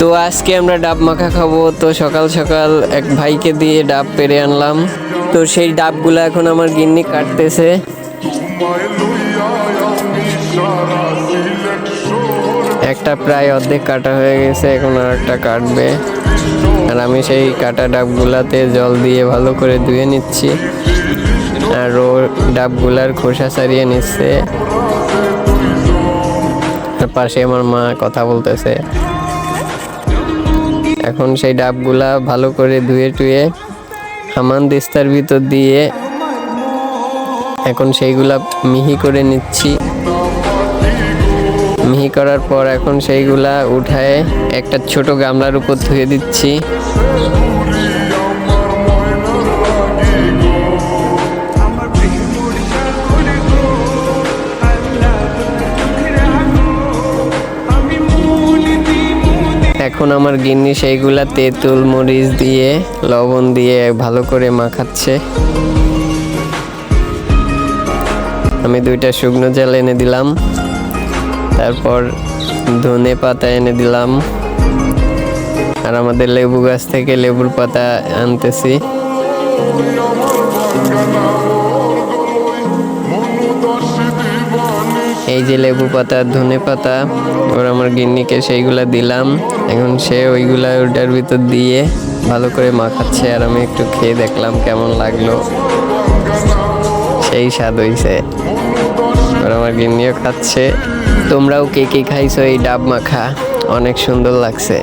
তো আজকে আমরা ডাব মাখা খাবো। তো সকাল সকাল এক ভাইকে দিয়ে ডাব পেরে আনলাম। তো সেই ডাবগুলো এখন আমার গিন্নি কাটতেছে। একটা প্রায় অর্ধেক কাটা হয়ে গেছে, এখন আর একটা কাটবে। আর আমি সেই কাটা ডাবগুলাতে জল দিয়ে ভালো করে ধুয়ে নিচ্ছি, আর ও ডাবগুলার খোসা ছাড়িয়ে নিচ্ছে। আর পাশে আমার মা কথা বলতেছে। এখন সেই ডাবগুলা ভালো করে ধুয়ে টুয়ে হামানদিস্তার ভিতর দিয়ে এখন সেইগুলা মিহি করে নিচ্ছি। মিহি করার পর এখন সেইগুলা উঠায় একটা ছোট গামলার উপর ধুয়ে দিচ্ছি। এখন আমার গিন্নি সেইগুলা তেঁতুল মরিচ দিয়ে লবণ দিয়ে ভালো করে মাখাচ্ছে। আমি 2টা শুকনো জাল এনে দিলাম, তারপর ধনে পাতা এনে দিলাম, আর আমাদের লেবু গাছ থেকে লেবুর পাতা আনতেছি। এই যে লেবু পাতা ধনে পাতা, ওর আমার গিন্নিকে সেইগুলা দিলাম। এখন সে ওইগুলা ওটার ভিতর দিয়ে ভালো করে মাখাচ্ছে, আর আমি একটু খেয়ে দেখলাম কেমন লাগলো। সেই স্বাদ হইছে। ওর আমার গিন্নিও খাচ্ছে। তোমরাও কে কে খাইছো এই ডাব মাখা? অনেক সুন্দর লাগছে।